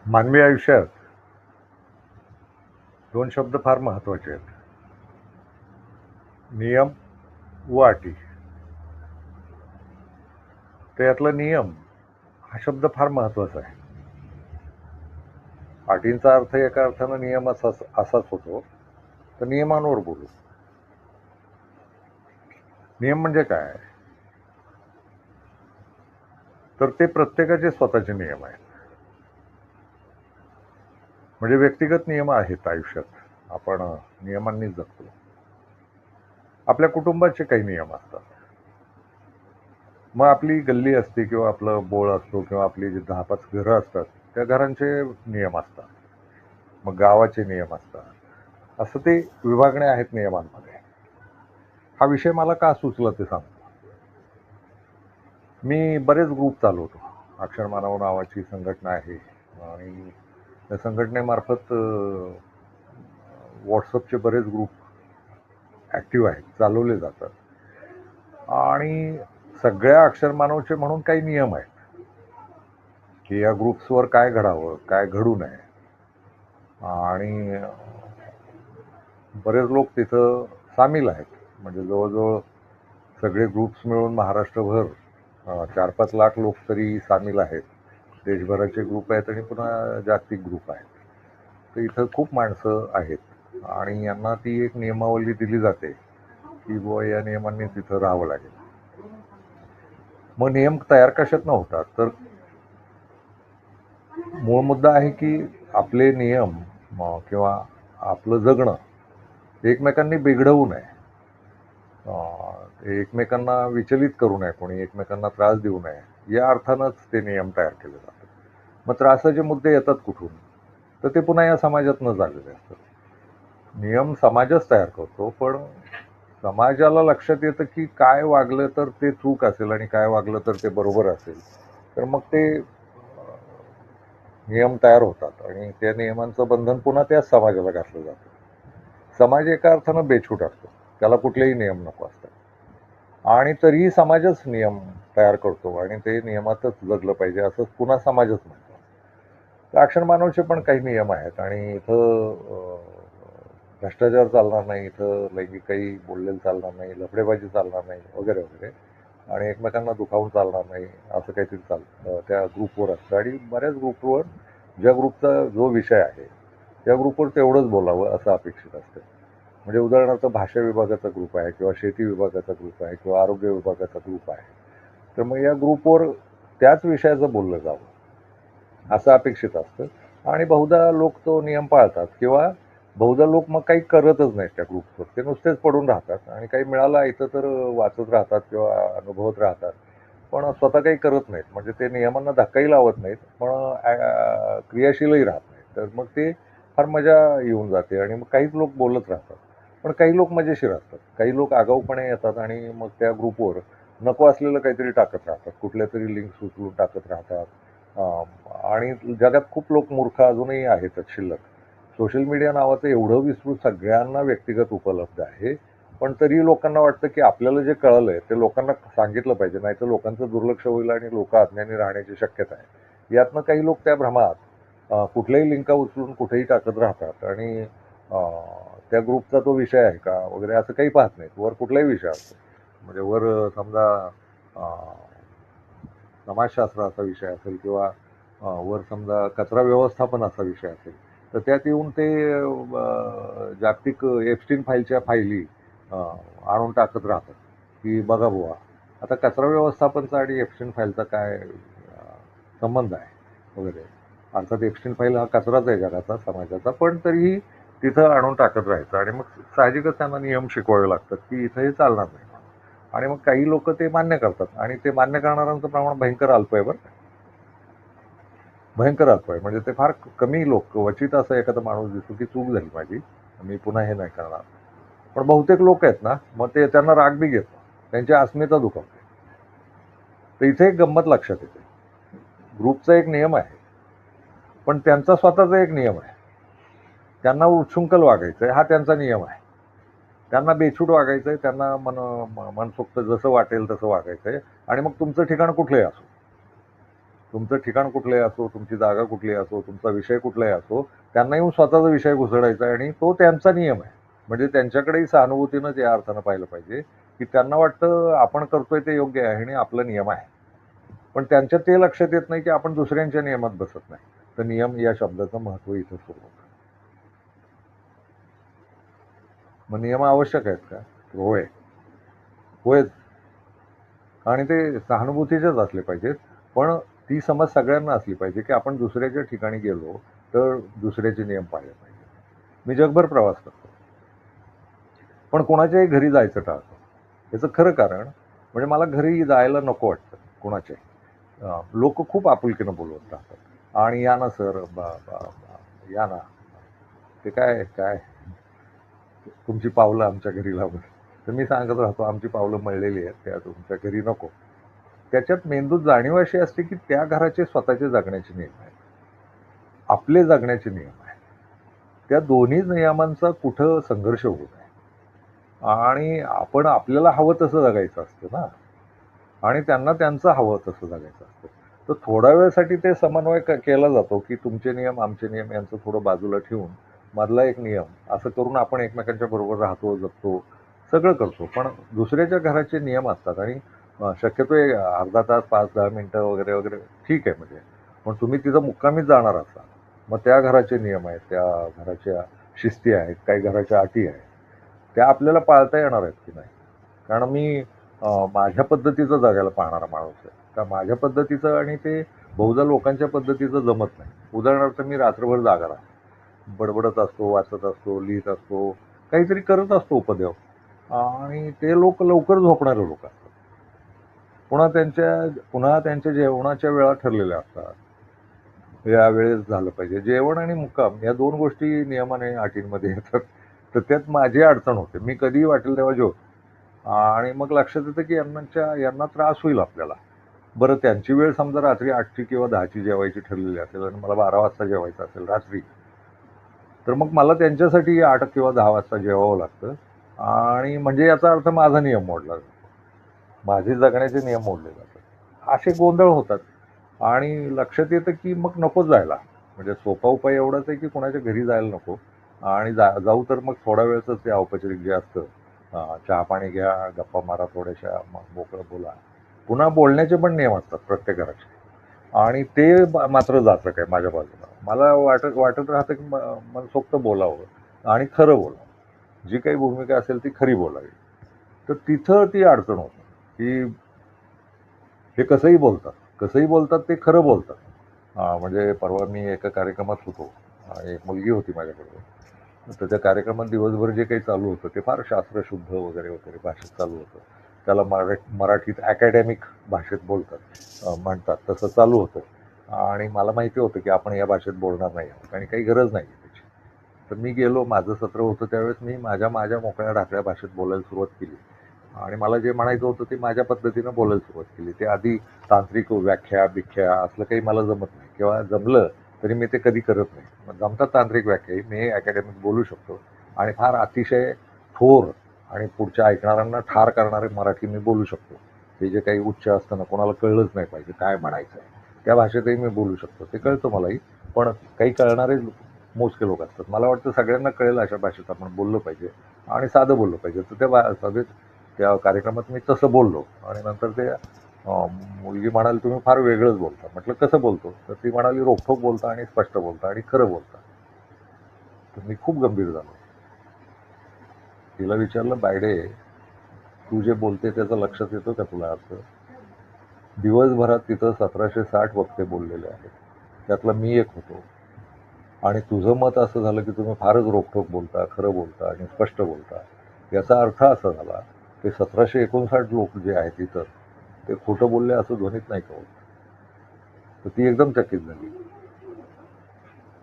मानवी आयुष्यात दोन शब्द फार महत्त्वाचे आहेत. नियम व अटी. त्यातला नियम हा शब्द फार महत्त्वाचा आहे. अटींचा अर्थ एका अर्थानं नियम असाच होतो. तर नियमांवर बोलू. नियम म्हणजे काय? तर ते प्रत्येकाचे स्वतःचे नियम आहेत. म्हणजे व्यक्तिगत नियम आहेत आयुष्यात. आपण नियमांनीच जगतो. आपल्या कुटुंबाचे काही नियम असतात. मग आपली गल्ली असते किंवा आपलं बोळ असतो किंवा आपली जी 10-5 घरं असतात, त्या घरांचे नियम असतात. मग गावाचे नियम असतात. असं ते विभागणे आहेत नियमांमध्ये. हा विषय मला का सुचला ते सांगतो. मी बरेच ग्रुप चालवतो. अक्षर मानव नावाची संघटना आहे आणि त्या संघटनेमार्फत व्हॉट्सअपचे बरेच ग्रुप ॲक्टिव्ह आहेत, चालवले जातात. आणि सगळ्या अक्षर मानवचे म्हणून काही नियम आहेत की या ग्रुप्सवर काय घडावं, काय घडू नये. आणि बरेच लोक तिथं सामील आहेत. म्हणजे जवळजवळ सगळे ग्रुप्स मिळून महाराष्ट्रभर 4-5 लाख लोक तरी सामील आहेत. देशभराचे ग्रुप आहेत आणि पुन्हा जागतिक ग्रुप आहेत. तर इथं खूप माणसं आहेत आणि यांना ती एक नियमावली दिली जाते की बुवा या नियमांनी तिथं राहावं लागेल. मग नियम तयार कशात होतात? तर मूळ मुद्दा आहे की आपले नियम किंवा आपलं जगणं एकमेकांनी बिघडवू नये. एकमेकांना विचलित करू नये, कोणी एकमेकांना त्रास देऊ नये, या अर्थानंच ते नियम तयार केले जातात. मग त्रासाचे मुद्दे येतात कुठून? तर ते पुन्हा या समाजातनं झालेले असतात. नियम समाजच तयार करतो, पण समाजाला लक्षात येतं की काय वागलं तर ते चूक असेल आणि काय वागलं तर ते बरोबर असेल. तर मग ते नियम तयार होतात आणि त्या नियमांचं बंधन पुन्हा त्याच समाजाला घातलं जातं. समाज एका अर्थानं बेछूट असतो. त्याला कुठलेही नियम नको असतात. आणि तरीही समाजच नियम तयार करतो आणि ते नियमातच जगलं पाहिजे असं पुन्हा समाजच म्हणतो. तर अक्षर मानवचे पण काही नियम आहेत आणि इथं भ्रष्टाचार चालणार नाही, इथं लैंगिक काही बोललेलं चालणार नाही, लफडेबाजी चालणार नाही, वगैरे वगैरे. आणि एकमेकांना दुखावून चालणार नाही, असं काहीतरी त्या ग्रुपवर असतं. आणि बऱ्याच ग्रुपवर ज्या ग्रुपचा जो विषय आहे त्या ग्रुपवर तेवढंच बोलावं असं अपेक्षित असतं. म्हणजे उदाहरणार्थ भाषा विभागाचा ग्रुप आहे किंवा शेती विभागाचा ग्रुप आहे किंवा आरोग्य विभागाचा ग्रुप आहे. तर मग या ग्रुपवर त्याच विषयाचं बोललं जावं असं अपेक्षित असतं. आणि बहुधा लोक तो नियम पाळतात किंवा बहुधा लोक मग काही करतच नाहीत त्या ग्रुपवर. ते नुसतेच पडून राहतात आणि काही मिळालं ऐकतं तर वाचत राहतात किंवा अनुभवत राहतात. पण स्वतः काही करत नाहीत. म्हणजे ते नियमांना धक्काही लावत नाहीत, पण क्रियाशीलही राहत नाहीत. तर मग ते फार मजा येऊन जाते आणि मग काहीच लोक बोलत राहतात. पण काही लोक मजेशीर असतात. काही लोक आगाऊपणे येतात आणि मग त्या ग्रुपवर नको असलेलं काहीतरी टाकत राहतात. कुठल्या तरी लिंक्स उचलून टाकत राहतात. आणि जगात खूप लोक मूर्ख अजूनही आहेतच शिल्लक. सोशल मीडिया नावाचं एवढं विस्तृत सगळ्यांना व्यक्तिगत उपलब्ध आहे. पण तरी लोकांना वाटतं की आपल्याला जे कळलंय ते लोकांना सांगितलं पाहिजे, नाहीतर लोकांचं दुर्लक्ष होईल आणि लोक अज्ञानी राहण्याची शक्यता आहे. यातनं काही लोक त्या भ्रमात कुठल्याही लिंका उचलून कुठेही टाकत राहतात आणि त्या ग्रुपचा तो विषय आहे का वगैरे असं काही पाहत नाहीत. वर कुठलाही विषय असतो. म्हणजे वर समजा समाजशास्त्राचा विषय असेल किंवा वर समजा कचरा व्यवस्थापन असा विषय असेल, तर त्यात येऊन ते जागतिक एप्स्टीन फाईलच्या फायली आणून टाकत राहतात की बघा बुवा आता कचरा व्यवस्थापनचा आणि एप्स्टीन फाईलचा काय संबंध आहे वगैरे. अर्थात एप्स्टीन फाईल हा कचराच आहे जगाचा, समाजाचा, पण तरीही तिथं आणून टाकत राहायचं आणि मग साहजिकच त्यांना नियम शिकवावे लागतात की इथं हे चालणार नाही. आणि मग काही लोक ते मान्य करतात आणि ते मान्य करणाऱ्यांचं प्रमाण भयंकर अल्प आहे बरं का. भयंकर अल्प आहे. म्हणजे ते फार कमी लोक, क्वचित असा एखादा माणूस दिसतो की चूक झाली माझी, मी पुन्हा हे नाही करणार. पण बहुतेक लोक आहेत ना, मग ते त्यांना राग बी घेतो, त्यांची अस्मिता दुखावते. तर इथे एक गंमत लक्षात येते. ग्रुपचा एक नियम आहे, पण त्यांचा स्वतःचा एक नियम आहे. त्यांना उच्छृंखल वागायचंय हा त्यांचा नियम आहे. त्यांना बेछूट वागायचंय, त्यांना मनसोक्त जसं वाटेल तसं वागायचंय आणि मग तुमचं ठिकाण कुठलंही असो. तुमचं ठिकाण कुठलंही असो, तुमची जागा कुठलीही असो, तुमचा विषय कुठलाही असो, त्यांना येऊन स्वतःचा विषय घुसडायचा आणि तो त्यांचा नियम आहे. म्हणजे त्यांच्याकडेही सहानुभूतीनंच या अर्थानं पाहिलं पाहिजे, की त्यांना वाटतं आपण करतोय ते योग्य आहे आणि आपला नियम आहे. पण त्यांच्या ते लक्षात येत नाही की आपण दुसऱ्यांच्या नियमात बसत नाही. तर नियम या शब्दाचं महत्त्व इथं सुरू होतं. मग नियम आवश्यक आहेत का? होय. होयच. आणि ते सहानुभूतीचेच असले पाहिजेत. पण ती समज सगळ्यांना असली पाहिजे, की आपण दुसऱ्याच्या ठिकाणी गेलो, तर दुसऱ्याचे नियम पाळले पाहिजे. मी जगभर प्रवास करतो. पण कोणाच्याही घरी जायचं टाळतो. याचं खरं कारण म्हणजे मला घरी जायला नको वाटतं कोणाच्याही. लोक खूप आपुलकीनं बोलवत राहतात आणि या ना सर, या ना, ते काय काय तुमची पावलं आमच्या घरी लावून. तर मी सांगत राहतो आमची पावलं मळलेली आहेत, त्या तुमच्या घरी नको. त्याच्यात मेंदूत जाणीव अशी असते की त्या घराचे स्वतःचे जगण्याचे नियम आहेत, आपले जगण्याचे नियम आहेत. त्या दोन्ही नियमांचा कुठं संघर्ष होऊ नये आणि आपण आपल्याला हवं तसं जगायचं असतं ना, आणि त्यांना त्यांचं हवं तसं जगायचं असतं. तर थोड्या वेळसाठी ते समन्वय केला जातो की तुमचे नियम आमचे नियम यांचं थोडं बाजूला ठेवून मधला एक नियम असं करून आपण एकमेकांच्या बरोबर राहतो, जगतो, सगळं करतो. पण दुसऱ्याच्या घराचे नियम असतात आणि शक्यतो अर्धा तास 5-10 मिनिटं वगैरे वगैरे ठीक आहे म्हणजे. पण तुम्ही तिथं मुक्कामीच जाणार असाल, मग त्या घराचे नियम आहेत, त्या घराच्या शिस्ती आहेत, काही घराच्या अटी आहेत, त्या आपल्याला पाळता येणार आहेत की नाही. कारण मी माझ्या पद्धतीचं जगायला पाहणारा माणूस आहे. तर माझ्या पद्धतीचं आणि ते बहुधा लोकांच्या पद्धतीचं जमत नाही. उदाहरणार्थ मी रात्रभर जागा राहतो, बडबडत असतो, वाचत असतो, लिहित असतो, काहीतरी करत असतो उपद्रव. आणि ते लोक लवकर झोपणारे लोक असतात. पुन्हा त्यांच्या जेवणाच्या वेळा ठरलेल्या असतात. या वेळेस झालं पाहिजे. जेवण आणि मुक्काम या दोन गोष्टी नियमाने अटींमध्ये येतात. तर त्यात माझी अडचण होते. मी कधीही वाटेल तेव्हा जेवतो आणि मग लक्षात येतं की यांना त्रास होईल आपल्याला. बरं, त्यांची वेळ समजा रात्री 8ची किंवा 10ची जेवायची ठरलेली असेल आणि मला 12 वाजता जेवायचं असेल रात्री, तर मग मला त्यांच्यासाठी 8 किंवा 10 वाजता जेवावं लागतं आणि म्हणजे याचा अर्थ माझा नियम मोडला जातो. माझे जगण्याचे नियम मोडले जातात. असे गोंधळ होतात आणि लक्षात येतं की मग नकोच जायला. म्हणजे सोपा उपाय एवढाच आहे की कोणाच्या घरी जायला नको आणि जाऊ तर मग थोड्या वेळच ते औपचारिक जे असतं, चहा पाणी घ्या, गप्पा मारा थोड्याशा, मग मोकळं बोला. पुन्हा बोलण्याचे पण नियम असतात प्रत्येक घराचे आणि ते मात्र जातं काय माझ्या बाजूला. मला वाटत राहतं की मनसोक्त बोलावं आणि खरं बोलावं. जी काही भूमिका असेल ती खरी बोलावी. तर तिथं ती अडचण होते की हे कसंही बोलतात ते खरं बोलतात. म्हणजे परवा मी एका कार्यक्रमात होतो. एक मुलगी होती माझ्याबरोबर. तर त्या कार्यक्रमात दिवसभर जे काही चालू होतं ते फार शास्त्रशुद्ध वगैरे वगैरे भाषेत चालू होतं. त्याला मराठीत अकॅडमिक भाषेत म्हणतात तसं चालू होतं आणि मला माहिती होतं की आपण या भाषेत बोलणार नाही आहोत आणि काही गरज नाही त्याची. तर मी गेलो, माझं सत्र होतं त्यावेळेस मी माझ्या मोकळ्या ढाकळ्या भाषेत बोलायला सुरुवात केली आणि मला जे म्हणायचं होतं ते माझ्या पद्धतीनं बोलायला सुरुवात केली. ते आधी तांत्रिक व्याख्या असलं काही मला जमत नाही किंवा जमलं तरी मी ते कधी करत नाही. मग जमतात तांत्रिक व्याख्या, मी अकॅडमिक बोलू शकतो आणि फार अतिशय थोर आणि पुढच्या ऐकणाऱ्यांना ठार करणारे मराठी मी बोलू शकतो. ते जे काही उच्च असतं ना, कोणाला कळलंच नाही पाहिजे काय म्हणायचं आहे, त्या भाषेतही मी बोलू शकतो. ते कळतं मलाही, पण काही कळणारे मोजके लोक असतात. मला वाटतं सगळ्यांना कळेल अशा भाषेत आपण बोललं पाहिजे आणि साधं बोललं पाहिजे. तर त्या कार्यक्रमात मी तसं बोललो आणि नंतर ते मुलगी म्हणाली, तुम्ही फार वेगळंच बोलता. म्हटलं कसं बोलतो? तर ती म्हणाली, रोखठोक बोलता आणि स्पष्ट बोलता आणि खरं बोलता. तर मी खूप गंभीर झालो. तिला विचारलं, बायडे, तू जे बोलते त्याचं लक्षात येतो का तुला अर्थ? दिवसभरात तिथं 1760 वक्ते बोललेले आहेत, त्यातला मी एक होतो आणि तुझं मत असं झालं की तुम्ही फारच रोखठोक बोलता, खरं बोलता आणि स्पष्ट बोलता. याचा अर्थ असा झाला ते 1759 लोक जे आहेत तिथं ते खोटं बोलले असं ध्वनीत नाही का होत? तर ती एकदम चकित झाली.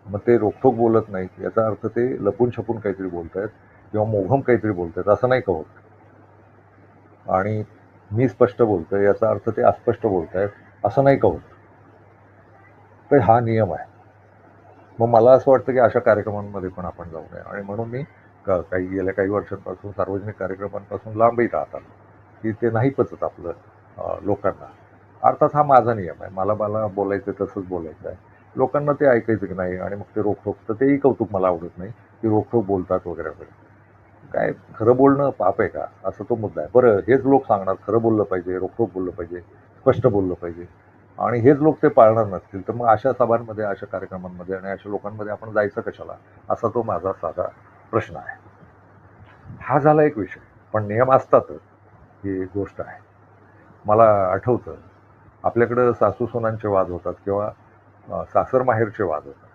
मग ते रोखठोक बोलत नाहीत याचा अर्थ ते लपून छपून काहीतरी बोलतायत किंवा मोघम काहीतरी बोलतायत असं नाही का होत? आणि मी स्पष्ट बोलतोय याचा अर्थ ते अस्पष्ट बोलतायत असं नाही का होत? तर हा नियम आहे. मग मला असं वाटतं की अशा कार्यक्रमांमध्ये पण आपण जाऊ नये आणि म्हणून मी गेल्या काही वर्षांपासून सार्वजनिक कार्यक्रमांपासून लांबही राहत आलो की ते नाही पचत आपलं लोकांना. अर्थात हा माझा नियम आहे, मला मला बोलायचं तसंच बोलायचं आहे. लोकांना ते ऐकायचं की नाही आणि मग ते रोखोक, तर तेही कौतुक मला आवडत नाही की रोखोक बोलतात वगैरे वगैरे. काय खरं बोलणं पाप आहे का, असा तो मुद्दा आहे. बरं, हेच लोक सांगणार खरं बोललं पाहिजे, रोखोक बोललं पाहिजे, स्पष्ट बोललं पाहिजे, आणि हेच लोक ते पाळणार नसतील, तर मग अशा सभांमध्ये, अशा कार्यक्रमांमध्ये आणि अशा लोकांमध्ये आपण जायचं कशाला, असा तो माझा साधा प्रश्न आहे. हा झाला एक विषय. पण नियम असतातच, ही गोष्ट आहे. मला आठवतं, आपल्याकडं सासू सुनांचे वाद होतात किंवा सासर माहेरचे वाद होतात.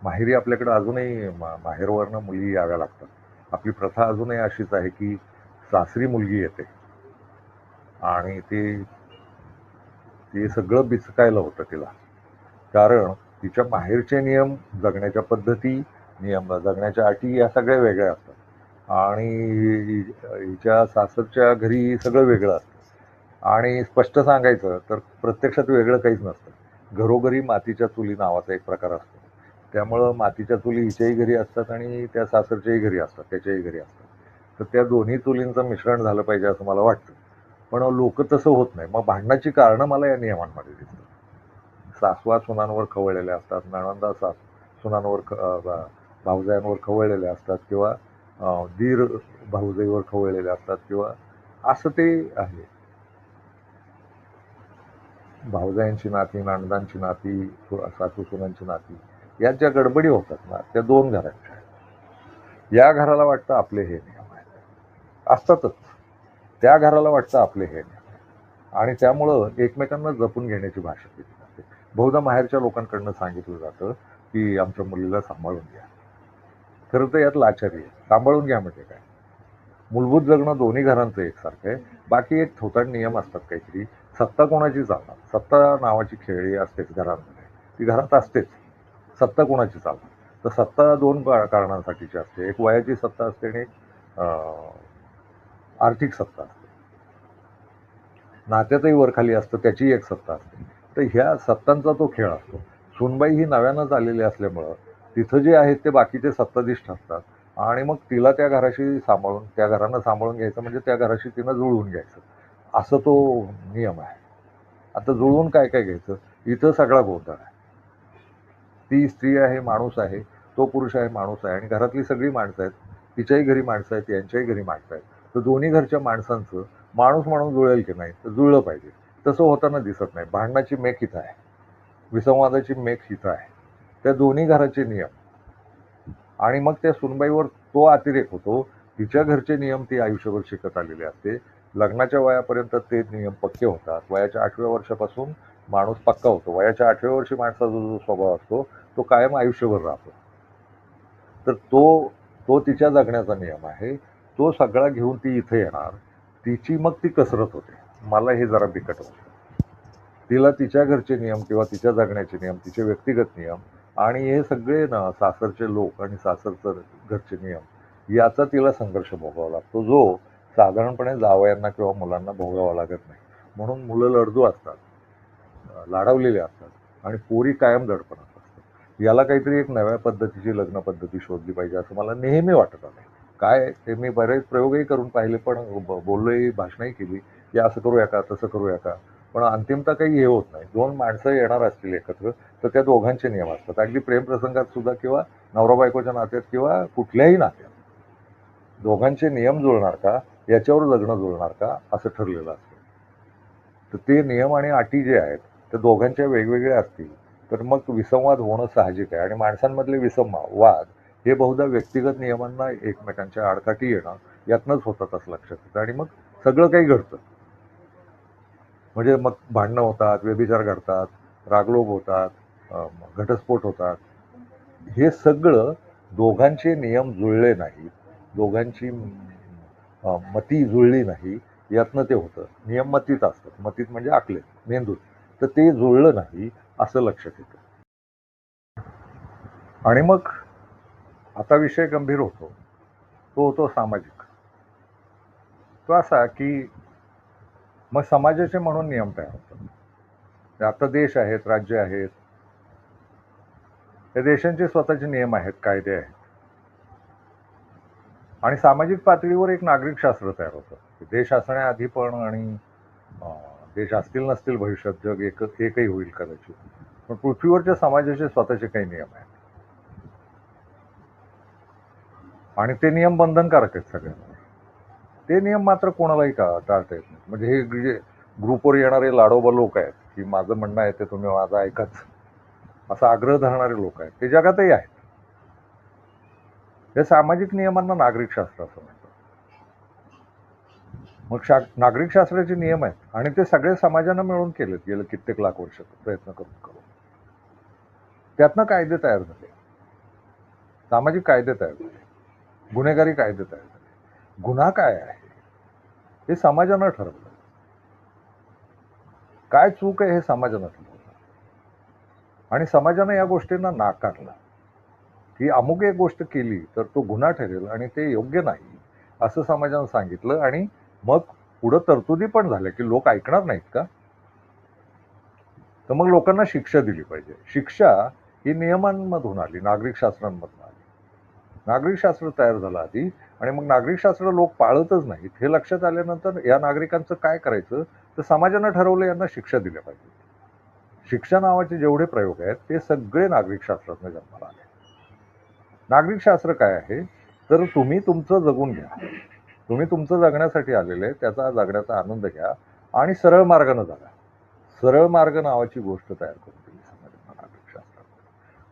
माहेरी आपल्याकडं अजूनही माहेरवरनं मुली याव्या लागतात. आपली प्रथा अजूनही अशीच आहे की सासरी मुलगी येते आणि ती ते सगळं बिचकायला होतं तिला. कारण तिच्या माहेरचे नियम, जगण्याच्या पद्धती, नियम जगण्याच्या अटी या सगळ्या वेगळ्या असतात. आणि हिच्या सासरच्या घरी सगळं वेगळं असतं. आणि स्पष्ट सांगायचं तर प्रत्यक्षात वेगळं काहीच नसतं. घरोघरी मातीच्या चुली नावाचा एक प्रकार असतो. त्यामुळं मातीच्या चुली हिच्याही घरी असतात आणि त्या सासरच्याही घरी असतात, त्याच्याही घरी असतात. तर त्या दोन्ही चुलींचं मिश्रण झालं पाहिजे असं मला वाटतं. पण लोक तसं होत नाही. मग भांडणाची कारणं मला या नियमांमध्ये दिसतात. सासवा सुनांवर खवळलेल्या असतात, नणंदा सुनांवर भावजायांवर खवळलेल्या असतात, किंवा दीर भाऊजाईवर खवळलेले असतात, किंवा असं ते आहे. भावजायांची नाती, नणंदांची नाती, सासू सुनांची नाती, यात ज्या गडबडी होतात ना, त्या दोन घरांच्या. या घराला वाटतं आपले हे नियम आहेत, असतातच. त्या घराला वाटतं आपले हे नियम, आणि त्यामुळं एकमेकांना जपून घेण्याची भाषा केली जाते. बहुधा माहेरच्या लोकांकडनं सांगितलं जातं की आमच्या मुलीला सांभाळून घ्या. खरं तर यात लाचारी आहे. सांभाळून घ्या म्हणजे काय? मूलभूत जगणं दोन्ही घरांचं एकसारखं आहे. बाकी एक थोतांड नियम असतात काहीतरी. सत्ता कोणाची चालणार? सत्ता नावाची खेळी असतेच घरांमध्ये, ती घरात असतेच. सत्ता कोणाची चालणार? तर सत्ता दोन कारणांसाठीची असते. एक वयाची सत्ता असते आणि एक आर्थिक सत्ता असते. नात्यातही वरखाली असतं, त्याची एक सत्ता असते. तर ह्या सत्तांचा तो खेळ असतो. सूनबाई ही नव्यानंच आलेली असल्यामुळं तिथं जे आहेत ते बाकीचे सत्ताधीश ठरतात, आणि मग तिला त्या घराशी सांभाळून, त्या घरानं सांभाळून घ्यायचं म्हणजे त्या घराशी तिनं जुळवून घ्यायचं, असं तो नियम आहे. आता जुळवून काय काय घ्यायचं, इथं सगळा गोंधळ आहे. ती स्त्री आहे, माणूस आहे, तो पुरुष आहे, माणूस आहे, आणि घरातली सगळी माणसं आहेत. तिच्याही घरी माणसं आहेत, यांच्याही घरी माणसं आहेत. तर दोन्ही घरच्या माणसांचं माणूस म्हणून जुळेल की नाही, तर जुळलं पाहिजे. तसं होताना दिसत नाही. भांडणाची मेख इथं आहे, विसंवादाची मेख इथं आहे. त्या दोन्ही घराचे नियम, आणि मग त्या सुनबाईवर तो अतिरेक होतो. तिच्या घरचे नियम ती आयुष्यभर शिकत आलेली असते. लग्नाच्या वयापर्यंत ते नियम पक्के होतात. वयाच्या 8व्या वर्षापासून माणूस पक्का होतो. वयाच्या 8व्या वर्षी माणसाचा जो स्वभाव असतो तो कायम आयुष्यभर राहतो. तर तो तो तिच्या जगण्याचा नियम आहे. तो सगळा घेऊन ती इथे येणार. तिची मग ती कसरत होते. मला हे जरा बिकट वाटतं. तिला तिच्या घरचे नियम किंवा तिच्या जगण्याचे नियम, तिचे व्यक्तिगत नियम, आणि हे सगळे ना सासरचे लोक आणि सासरचं घरचे नियम, याचा तिला संघर्ष भोगावा लागतो, जो साधारणपणे जावयांना किंवा मुलांना भोगावा लागत नाही. म्हणून मुलं लडजू असतात, लाडावलेले असतात, आणि पोरी कायम दडपणात असतात. याला काहीतरी एक नव्या पद्धतीची लग्न पद्धती शोधली पाहिजे असं मला नेहमी वाटत आलंय. काय ते मी बरेच प्रयोगही करून पाहिले, पण बोललोही, भाषणही केली की असं करूया का, तसं करूया का, पण अंतिमता काही हे होत नाही. दोन माणसं येणार असतील एकत्र, तर त्या दोघांचे नियम असतात. अगदी प्रेमप्रसंगात सुद्धा, किंवा नवरा बायकोच्या नात्यात, किंवा कुठल्याही नात्यात, दोघांचे नियम जुळणार का, याच्यावर लग्न जुळणार का, असं ठरलेलं असतं. तर ते नियम आणि अटी जे आहेत ते दोघांच्या वेगवेगळ्या असतील, तर मग विसंवाद होणं साहजिक आहे. आणि माणसांमधले वाद हे बहुधा व्यक्तिगत नियमांना एकमेकांच्या आडकाठी येणं यातनंच होतात असं लक्षात येतं, आणि मग सगळं काही घडतं. म्हणजे मग भांडणं होतात, व्यभिचार घडतात, रागलोभ होतात, घटस्फोट होतात. हे सगळं दोघांचे नियम जुळले नाहीत, दोघांची मती जुळली नाही, यातनं ते होतं. नियम मतीत असतात, मतीत म्हणजे आकले, मेंदूत. तर ते जुळलं नाही असं लक्षात येतं. आणि मग आता विषय गंभीर होतो, तो होतो सामाजिक. तो असा की मग समाजाचे म्हणून नियम तयार होतात. आता देश आहेत, राज्य आहेत, त्या देशांचे स्वतःचे नियम आहेत, कायदे आहेत, आणि सामाजिक पातळीवर एक नागरिक शास्त्र तयार होतं. देश असण्याआधी पण आणि देश असतील नसतील भविष्यात, जग एकही होईल कदाचित, पण पृथ्वीवरच्या समाजाचे स्वतःचे काही नियम आहेत आणि ते नियम बंधनकारक आहेत सगळ्यांना. ते नियम मात्र कोणालाही टाळता येत नाही. म्हणजे हे जे ग्रुपवर येणारे लाडोबा लोक आहेत की माझं म्हणणं आहे ते तुम्ही माझं ऐकाच, असा आग्रह धरणारे लोक आहेत, ते जगातही आहेत. या सामाजिक नियमांना नागरिक शास्त्र असं म्हणतात. मग नागरिक शास्त्राचे नियम आहेत आणि ते सगळे समाजानं मिळून केलेत गेलं कित्येक लाख वर्ष प्रयत्न करून. त्यातनं कायदे तयार झाले, सामाजिक कायदे तयार झाले, गुन्हेगारी कायदे तयार झाले. गुन्हा काय आहे हे समाजानं ठरवलं, काय चूक आहे हे समाजानं ठरवलं आणि समाजानं या गोष्टींना नाकारलं की अमुक एक गोष्ट केली तर तो गुन्हा ठरेल आणि ते योग्य नाही असं समाजानं सांगितलं. आणि मग पुढं तरतुदी पण झाल्या की लोक ऐकणार नाहीत का, तर मग लोकांना शिक्षा दिली पाहिजे. शिक्षा ही नियमांमधून आली, नागरिक शास्त्रांमधून आली. नागरिक शास्त्र तयार झालं आधी आणि मग नागरिक शास्त्र लोक पाळतच नाहीत हे लक्षात आल्यानंतर या नागरिकांचं काय करायचं तर समाजानं ठरवलं यांना शिक्षा दिल्या पाहिजे. शिक्षा नावाचे जेवढे प्रयोग आहेत ते सगळे नागरिक शास्त्रातनं जन्माला आले. नागरिक शास्त्र काय आहे तर तुम्ही तुमचं जगून घ्या, तुम्ही तुमचं जगण्यासाठी आलेले, त्याचा जगण्याचा आनंद घ्या आणि सरळ मार्गानं जगा. सरळ मार्ग नावाची गोष्ट तयार करून दिली समाजानं नागरिक शास्त्रात.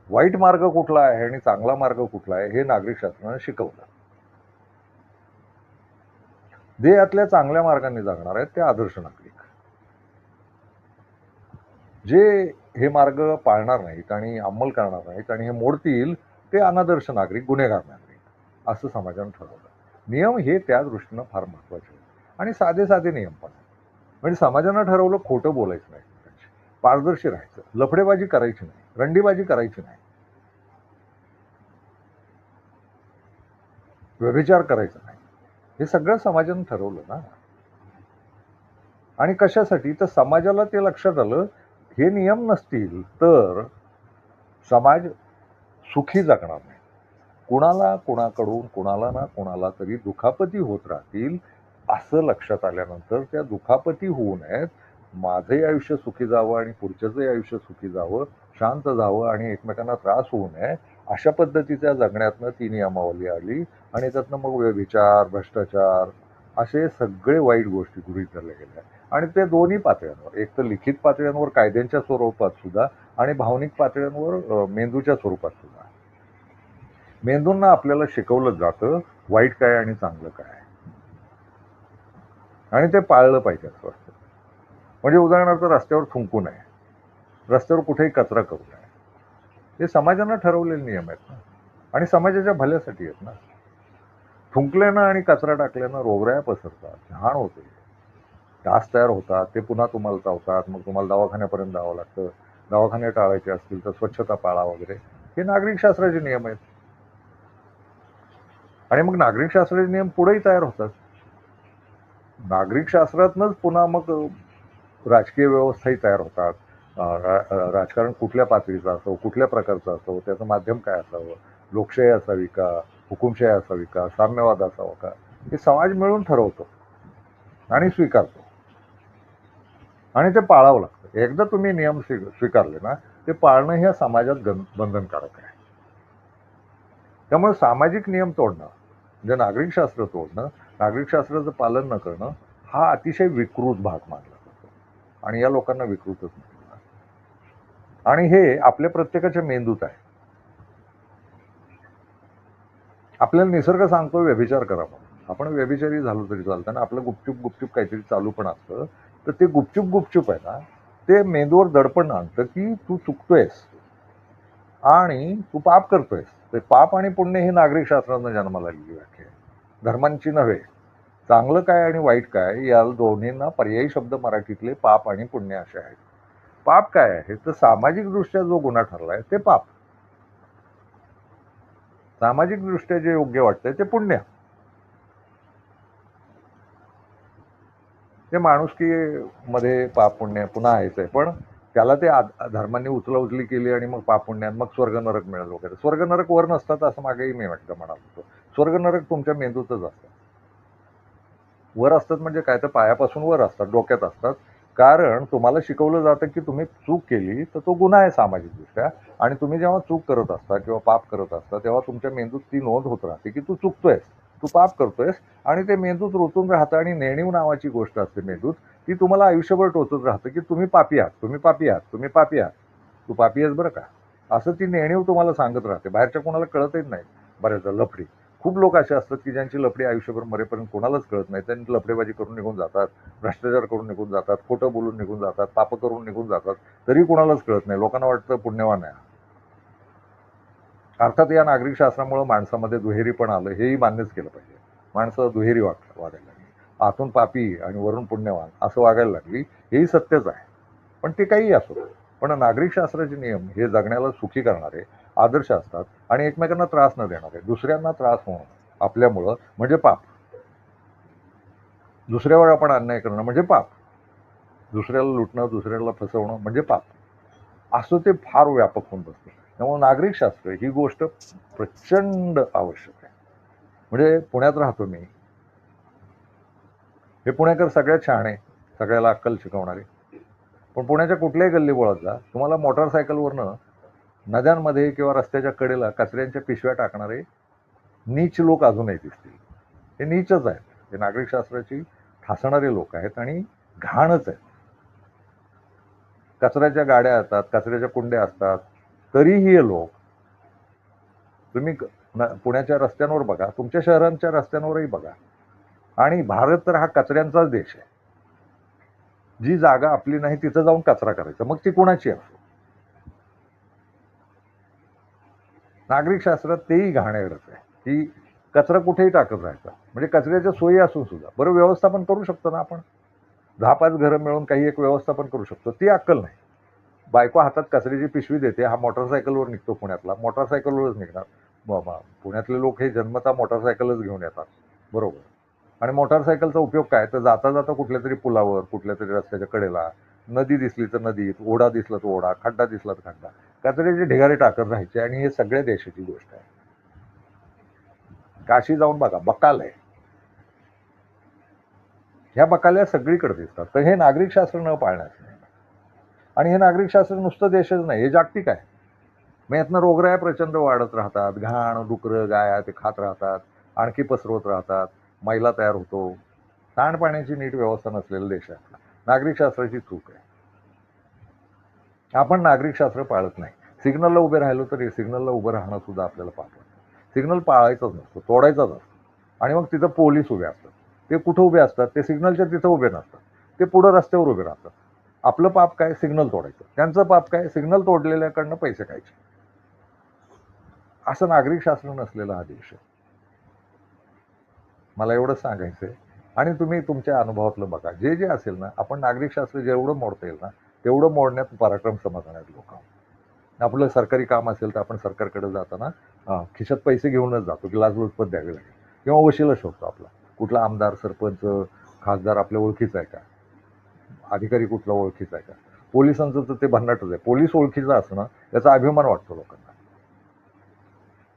वाईट मार्ग कुठला आहे आणि चांगला मार्ग कुठला आहे हे नागरिक शास्त्रानं शिकवलं. जे यातल्या चांगल्या मार्गाने जगणार आहेत ते आदर्श नागरिक, जे हे मार्ग पाळणार नाहीत आणि अंमल करणार नाहीत आणि हे मोडतील ते अनादर्श नागरिक, गुन्हेगार नागरिक, असं समाजानं ठरवलं. नियम हे त्या दृष्टीनं फार महत्वाचे आहेत आणि साधे साधे नियम पण आहेत. म्हणजे समाजानं ठरवलं खोटं बोलायचं नाही, पारदर्शी राहायचं, लफडेबाजी करायची नाही, रंडीबाजी करायची नाही, व्यभिचार करायचा नाही, हे सगळं समाजानं ठरवलं ना. आणि कशासाठी तर समाजाला ते लक्षात आलं हे नियम नसतील तर समाज सुखी जगणार नाही. कुणाला ना कुणाला तरी दुखापती होत राहतील असं लक्षात आल्यानंतर त्या दुखापती होऊ नयेत, माझंही आयुष्य सुखी जावं आणि पुढच्याचंही आयुष्य सुखी जावं, शांत जावं आणि एकमेकांना त्रास होऊ नये, अशा पद्धतीच्या जगण्यातनं ती नियमावली आली आणि त्यातनं मग व्यभिचार, भ्रष्टाचार असे सगळे वाईट गोष्टी गृहीत धरल्या गेल्या. आणि ते दोन्ही पातळ्यांवर, एक तर लिखित पातळ्यांवर कायद्यांच्या स्वरूपात सुद्धा आणि भावनिक पातळ्यांवर मेंदूच्या स्वरूपात सुद्धा. मेंदूंना आपल्याला शिकवलं जातं वाईट काय आणि चांगलं काय आणि ते पाळलं पाहिजे असं वाटतं. म्हणजे उदाहरणार्थ रस्त्यावर थुंकू नये, रस्त्यावर कुठेही कचरा करू नये, हे समाजानं ठरवलेले नियम आहेत ना आणि समाजाच्या भल्यासाठी आहेत ना. थुंकल्यानं आणि कचरा टाकल्यानं रोगराया पसरतात, घाण होते, डास तयार होतात, ते पुन्हा तुम्हाला चावतात, मग तुम्हाला दवाखान्यापर्यंत जावं लागतं. दवाखाने टाळायचे असतील तर स्वच्छता पाळा वगैरे, हे नागरिक शास्त्राचे नियम आहेत. आणि मग नागरिक शास्त्राचे नियम पुढेही तयार होतात. नागरिक शास्त्रातनंच पुन्हा मग राजकीय व्यवस्थाही तयार होतात. राजकारण कुठल्या पातळीचं असावं, कुठल्या प्रकारचं असावं, त्याचं माध्यम काय असावं, लोकशाही असावी का, हुकुमशाही असावी का, साम्यवाद असावा का, हे समाज मिळून ठरवतो आणि स्वीकारतो आणि ते पाळावं लागतं. एकदा तुम्ही नियम स्वीकारले ना, ते पाळणं ह्या समाजात बंधनकारक आहे. त्यामुळे सामाजिक नियम तोडणं म्हणजे नागरिक शास्त्र तोडणं, नागरिक शास्त्राचं पालन न करणं हा अतिशय विकृत भाग मानला जातो आणि या लोकांना विकृतच नाही. आणि हे आपल्या प्रत्येकाच्या मेंदूत आहे. आपल्याला निसर्ग सांगतो व्यभिचार करा म्हणून, आपण व्यभिचारी झालो तरी चालतं ना, आपलं गुपचूप काहीतरी चालू पण असतं, तर ते गुपचूप आहे ना, ते मेंदूवर दडपण आणतं की तू चुकतोयस आणि तू पाप करतोयस. ते पाप आणि पुण्य ही नागरिक शास्त्रानं जन्माला आलेली व्याख्या आहे, धर्मांची नव्हे. चांगलं काय आणि वाईट काय या दोन्हींना पर्यायी शब्द मराठीतले पाप आणि पुण्य असे आहेत. पाप काय आहे तर सामाजिक दृष्ट्या जो गुन्हा ठरलाय ते पाप, सामाजिक दृष्ट्या जे योग्य वाटतंय ते पुण्य. ते माणुसकी मध्ये पाप पुण्य पुन्हा आहेच आहे, पण त्याला ते धर्मांनी उचलाउचली केली आणि मग पाप पुण्यात मग स्वर्ग नरक मिळेल वगैरे. स्वर्ग नरक वर नसतात असं मागेही मी वाटतं म्हणाल होतो. स्वर्ग नरक तुमच्या मेंदूतच असतात. वर असतात म्हणजे काय तर पायापासून वर असतात, डोक्यात असतात. कारण तुम्हाला शिकवलं जातं की तुम्ही चूक केली तर तो गुन्हा आहे सामाजिकदृष्ट्या, आणि तुम्ही जेव्हा चूक करत असता किंवा पाप करत असता तेव्हा तुमच्या मेंदूत ती नोंद होत राहते की तू चुकतोयस, तू पाप करतोयस, आणि ते मेंदूत रुतून राहतं, आणि नेणीव नावाची गोष्ट असते मेंदूत, ती तुम्हाला आयुष्यभर टोचत राहतं की तुम्ही पापी आहात, तुम्ही पापी आहात, तुम्ही पापी आहात, तू पापी आहेस बरं का, असं ती नेणीव तुम्हाला सांगत राहते. बाहेरच्या कोणाला कळतच नाही. बऱ्याचदा लफडी, खूप लोक असे असतात की ज्यांची लफडी आयुष्यभर मरेपर्यंत कोणालाच कळत नाही. त्यांनी लफडेबाजी करून निघून जातात, भ्रष्टाचार करून निघून जातात, खोटं बोलून निघून जातात, पाप करून निघून जातात, तरी कोणालाच कळत नाही. लोकांना वाटतं पुण्यवान आहे. अर्थात या नागरिक शास्त्रामुळे माणसामध्ये दुहेरी पण आलं, हेही मान्यच केलं पाहिजे. माणसं दुहेरी वागायला लागली, आतून पापी आणि वरून पुण्यवान असं वागायला लागली, हेही सत्यच आहे. पण ते काही असो, पण नागरिक शास्त्राचे नियम हे जगण्याला सुखी करणारे आदर्श असतात, आणि एकमेकांना त्रास न देणारे. दुसऱ्यांना त्रास होणं आपल्यामुळं म्हणजे पाप, दुसऱ्यावर आपण अन्याय करणं म्हणजे पाप, दुसऱ्याला लुटणं, दुसऱ्याला फसवणं म्हणजे पाप, असं ते फार व्यापक होऊन बसतं. त्यामुळे नागरिक शास्त्र ही गोष्ट प्रचंड आवश्यक आहे. म्हणजे पुण्यात राहतो मी, हे पुणेकर सगळ्यात शहाणे, सगळ्याला अक्कल शिकवणारे. पण पुण्याच्या कुठल्याही गल्लीबोळात जा, तुम्हाला मोटरसायकलवरनं नद्यांमध्ये किंवा रस्त्याच्या कडेला कचऱ्यांच्या पिशव्या टाकणारे नीच लोक अजूनही दिसतील. हे नीचच आहेत, हे नागरिक शास्त्राची ठासणारे लोक आहेत आणि घाणच आहेत. कचऱ्याच्या गाड्या असतात, कचऱ्याच्या कुंड्या असतात, तरीही हे लोक, तुम्ही पुण्याच्या रस्त्यांवर बघा, तुमच्या शहरांच्या रस्त्यांवरही बघा, आणि भारत तर हा कचऱ्यांचाच देश आहे. जी जागा आपली नाही तिथं जाऊन कचरा करायचा, मग ती कुणाची असो. नागरिक शास्त्रात तेही घाणेरडच आहे की कचरा कुठेही टाकत राहायचा, म्हणजे कचऱ्याच्या सोयी असून सुद्धा. बरं, व्यवस्थापन करू शकतो ना आपण, 10-5 घरं मिळून काही एक व्यवस्थापन करू शकतो, ती अक्कल नाही. बायको हातात कचऱ्याची पिशवी देते, हा मोटरसायकलवर निघतो पुण्यातला, मोटरसायकलवरच निघणार. बाबा, पुण्यातले लोक हे जन्मता मोटरसायकलच घेऊन येतात, बरोबर. आणि मोटरसायकलचा उपयोग काय, तर जाता जाता कुठल्या तरी पुलावर, कुठल्या तरी रस्त्याच्या कडेला, नदी दिसली तर नदीत, ओढा दिसला तर ओढा, खड्डा दिसला तर खड्डा, कचऱ्याचे ढिगारे टाकत राहायचे. आणि हे सगळ्या देशाची गोष्ट आहे. काशी जाऊन बघा, बकाल आहे, ह्या बकाल्या सगळीकडे दिसतात. तर हे नागरिक शास्त्र न पाळण्यास नाही. आणि हे नागरिक शास्त्र नुसतं देशच नाही, हे जागतिक आहे. मग यातनं रोगराया प्रचंड वाढत राहतात, घाण डुकरं गाया ते खात राहतात, आणखी पसरवत राहतात, मैला तयार होतो. सांडपाण्याची नीट व्यवस्था नसलेला देश आहे. नागरिक शास्त्राची चूक आहे. आपण नागरिक शास्त्र पाळत नाही. सिग्नलला उभे राहिलो तरी सिग्नलला उभं राहणं सुद्धा आपल्याला पाप वाटतं. सिग्नल पाळायचाच नसतो, तोडायचाच असतो. आणि मग तिथं पोलीस उभे असतात. ते कुठं उभे असतात, ते सिग्नलच्या तिथं उभे नसतात, ते पुढं रस्त्यावर उभे राहतात. आपलं पाप काय, सिग्नल तोडायचं. त्यांचं पाप काय, सिग्नल तोडलेल्याकडनं पैसे खायचे. असं नागरिक शास्त्र नसलेला हा देश आहे. मला एवढंच सांगायचंय. आणि तुम्ही तुमच्या अनुभवातलं बघा, जे जे असेल ना, आपण नागरिक शास्त्र जेवढं मोडता येईल ना तेवढं मोडण्यात पराक्रम समाधानात लोक. आपलं सरकारी काम असेल तर आपण सरकारकडे जाताना खिशात पैसे घेऊनच जातो की लाचलुचपत द्यावी लागेल, किंवा वशिला शोधतो आपला. कुठला आमदार, सरपंच, खासदार आपल्या ओळखीचा आहे का, अधिकारी कुठला ओळखीचा आहे का. पोलिसांचं तर ते भन्नाटच आहे. पोलीस ओळखीचा असणं याचा अभिमान वाटतो लोकांना.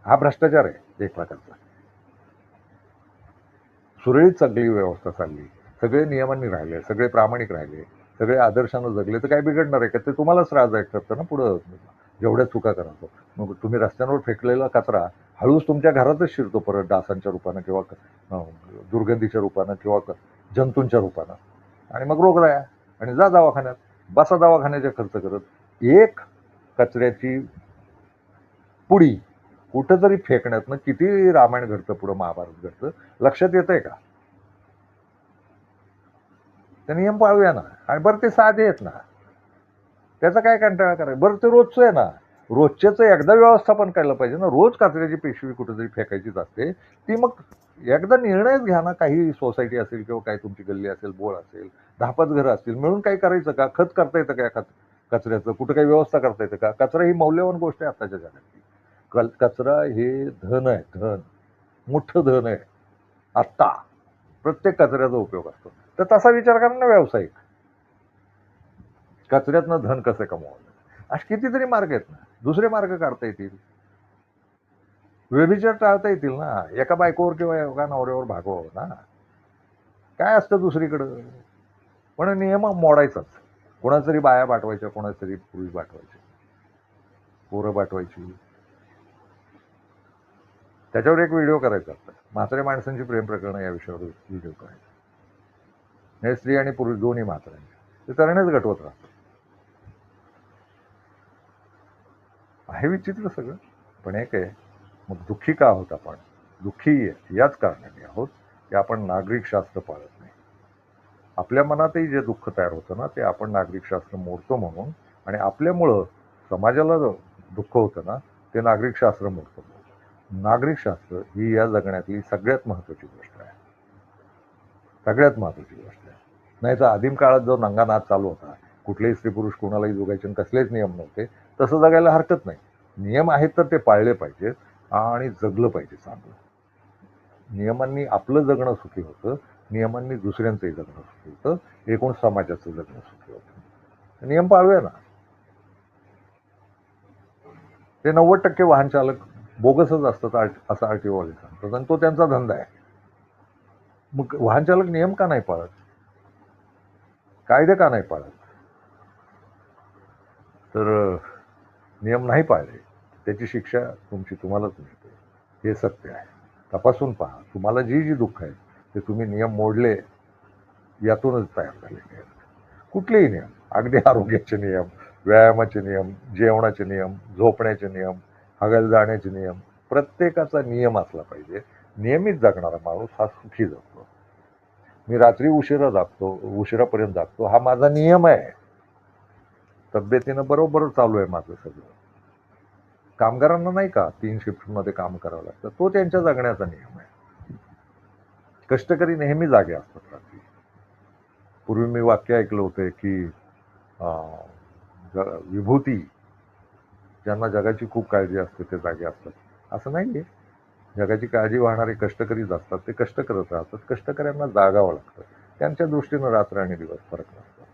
हा भ्रष्टाचार आहे एक प्रकारचा. सुरळीत सगळी व्यवस्था चालली, सगळे नियमांनी राहिले, सगळे प्रामाणिक राहिले, सगळे आदर्शानं जगले, तर काय बिघडणार आहे का. ते तुम्हालाच त्रासदायक ठरतं ना पुढं, जेवढ्या चुका करायचो. मग तुम्ही रस्त्यांवर फेकलेला कचरा हळूच तुमच्या घरातच शिरतो परत, डासांच्या रूपानं किंवा दुर्गंधीच्या रूपानं किंवा जंतूंच्या रूपानं. आणि मग रोगराया, आणि जा दवाखान्यात, बसा दवाखान्याच्या खर्च करत. एक कचऱ्याची पुडी कुठंतरी फेकण्यातनं किती रामायण घडतं, पुढं महाभारत घडतं, लक्षात येतंय का. ते नियम पाळूया ना. आणि बरं, ते साधे आहेत ना, त्याचा काय कंटाळा करायचा. बरं, ते रोजचं आहे ना, रोजच्याच एकदा व्यवस्थापन करायला पाहिजे ना. रोज कचऱ्याची पिशवी कुठेतरी फेकायचीच असते. ती मग एकदा निर्णयच घ्या ना. काही सोसायटी असेल किंवा काही तुमची गल्ली असेल, बोळ असेल, 10-5 घरं असतील, मिळून काही करायचं का. खत करता येतं का एखाद कचऱ्याचं, कुठं काही व्यवस्था करता येतं का. कचरा ही मौल्यवान गोष्ट आहे आताच्या जगातली. कचरा हे धन आहे, धन, मोठं धन आहे. आत्ता प्रत्येक कचऱ्याचा उपयोग असतो. तर तसा विचार करा ना व्यावसायिक, कचऱ्यातनं धन कसं कमवावं. असे कितीतरी मार्ग आहेत ना, दुसरे मार्ग काढता येतील. व्यभिचार टाळता येतील ना, एका बायकोवर किंवा एका नवऱ्यावर भागवावं ना. काय असतं दुसरीकडं. पण नियम मोडायचाच. कोणाच तरी बाया पाठवायच्या, कोणाच तरी पुरुष पाठवायचे, पोरं पाठवायची. त्याच्यावर एक व्हिडिओ करायचा असतात, म्हाताऱ्या माणसांची प्रेम प्रकरणं या विषयावर व्हिडिओ करायचा. हे स्त्री आणि पुरुष दोन्ही म्हाताऱ्यांचे, ते तरणेच गटवत राहतात. आहे विचित्र सगळं. पण एक आहे, मग दुःखी का आहोत आपण? दुःखी याच कारणाने आहोत की आपण नागरिक शास्त्र पाळत नाही. आपल्या मनातही जे दुःख तयार होतं ना, ते आपण नागरिक शास्त्र मोडतो म्हणून, आणि आपल्यामुळं समाजाला दुःख होतं ना, ते नागरिक शास्त्र मोडतो. नागरिक शास्त्र ही या जगण्यातली सगळ्यात महत्वाची गोष्ट आहे. सगळ्यात महत्वाची गोष्ट आहे. नाही तर आदिम काळात जो नंगानाच चालू होता, कुठलेही स्त्री पुरुष कोणालाही जोगायचे, कसलेच नियम नव्हते, तसं जगायला हरकत नाही. नियम आहेत तर ते पाळले पाहिजेत आणि जगलं पाहिजे चांगलं. नियमांनी आपलं जगणं सुखी होतं, नियमांनी दुसऱ्यांचंही जगणं सुखी होतं, एकूण समाजाचं जगणं सुखी होतं. नियम पाळूया ना. ते 90% वाहन चालक बोगसच असतात असं RTO वाले सांगतात, आणि तो त्यांचा धंदा आहे. मग वाहन चालक नियम का नाही पाळत? कायदे का नाही पाळत? तर नियम नाही पाळले त्याची शिक्षा तुम्हालाच मिळते, हे सत्य आहे. तपासून पहा. तुम्हाला जी दुःख आहे ते तुम्ही नियम मोडले यातूनच तयार झालेले आहेत. कुठलेही नियम, अगदी आरोग्याचे नियम, व्यायामाचे नियम, जेवणाचे नियम, झोपण्याचे नियम, हगायला जाण्याचे नियम, प्रत्येकाचा नियम असला पाहिजे. नियमित जगणारा माणूस हा सुखी जगतो. मी रात्री उशिरापर्यंत जागतो, हा माझा नियम आहे. तब्येतीनं बरोबर चालू आहे माझं सगळं. कामगारांना नाही का 3 शिफ्टमध्ये काम करावं लागतं, तो त्यांच्या जगण्याचा नियम आहे. कष्टकरी नेहमी जागे असतात रात्री. पूर्वी मी वाक्य ऐकलं होतं की विभूती ज्यांना जगाची खूप काळजी असते ते जागे असतात. असं नाहीये. जगाची काळजी वाहणारे कष्टकरीच असतात. ते कष्ट करत राहतात. कष्टकऱ्यांना जागावं लागतं. त्यांच्या दृष्टीनं रात्र आणि दिवस फरक नसतो.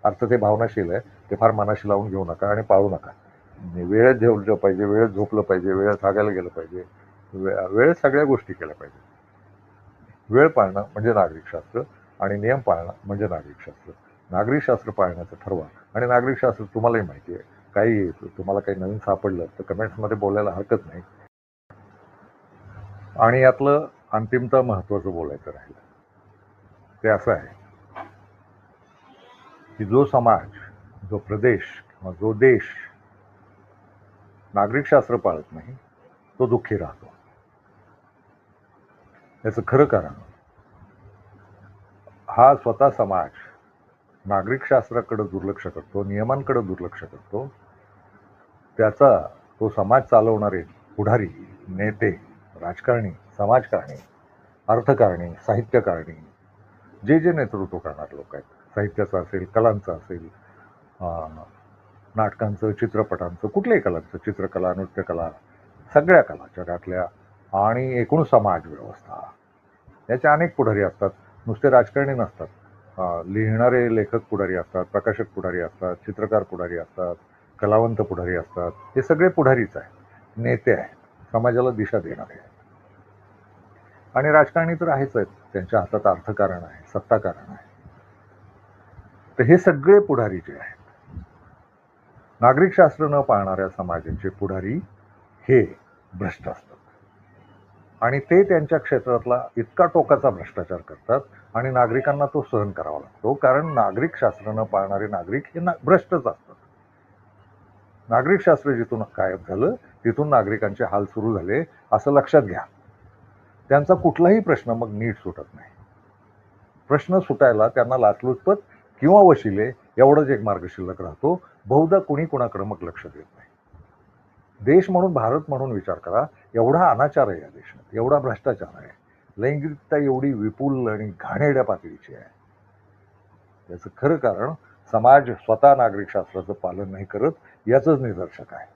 अर्थ ते भावनाशील आहे, ते फार मनाशी लावून घेऊ नका आणि पाळू नका. वेळेत जेवलं पाहिजे, वेळेत झोपलं पाहिजे, वेळेत जागायला गेलं पाहिजे, वेळेत सगळ्या गोष्टी केल्या पाहिजे. वेळ पाळणं म्हणजे नागरिक शास्त्र, आणि नियम पाळणं म्हणजे नागरिक शास्त्र. नागरिक शास्त्र पाळण्याचं ठरवा. आणि नागरिक शास्त्र तुम्हालाही माहिती आहे. काही तुम्हाला काही नवीन सापडलं तर कमेंट्समध्ये बोलायला हरकत नाही. आणि यातलं अंतिमतः महत्वाचं बोलायचं राहिलं ते असं आहे की जो समाज, जो प्रदेश किंवा जो देश नागरिक शास्त्र पाळत नाही तो दुःखी राहतो. याचं खरं कारण हा स्वतः समाज नागरिक शास्त्राकडे दुर्लक्ष करतो, नियमांकडे दुर्लक्ष करतो. त्याचा तो समाज चालवणारे पुढारी, नेते, राजकारणी, समाजकारणी, अर्थकारणी, साहित्यकारणी, जे नेतृत्व करणारे लोक आहेत, साहित्याचं असेल, कलांचं असेल, नाटकांचं, चित्रपटांचं, कुठल्याही कलांचं, चित्रकला, नृत्यकला, सगळ्या कला जगातल्या, आणि एकूण समाज व्यवस्था, याचे अनेक पुढारी असतात. नुसते राजकारणी नसतात. लिहिणारे लेखक पुढारी असतात, प्रकाशक पुढारी असतात, चित्रकार पुढारी असतात, कलावंत पुढारी असतात. हे सगळे पुढारीच आहेत, नेते आहेत, समाजाला दिशा देणारे आहेत. आणि राजकारणी तर आहेच आहेत, त्यांच्या हातात अर्थकारण आहे, सत्ताकारण आहे. तर हे सगळे पुढारी जे आहेत, नागरिक शास्त्र न पाळणाऱ्या समाजाचे पुढारी हे भ्रष्ट असतात. आणि ते त्यांच्या क्षेत्रातला इतका टोकाचा भ्रष्टाचार करतात आणि नागरिकांना तो सहन करावा लागतो, कारण नागरिक शास्त्र न पाळणारे नागरिक हे भ्रष्टच असतात. नागरिक शास्त्र जिथून गायब झालं तिथून नागरिकांचे हाल सुरू झाले असं लक्षात घ्या. त्यांचा कुठलाही प्रश्न मग नीट सुटत नाही. प्रश्न सुटायला त्यांना लाचलुचपत किंवा वशिले एवढाच एक मार्ग शिल्लक राहतो. बहुधा कुणी कुणाकडे मग लक्ष देत नाही. देश म्हणून, भारत म्हणून विचार करा, एवढा अनाचार आहे या देशात, एवढा भ्रष्टाचार आहे, लैंगिकता एवढी विपुल आणि घाणेरड्या पातळीची आहे. याचं खरं कारण समाज स्वतः नागरिक शास्त्राचं पालन नाही करत याचंच निदर्शक आहे.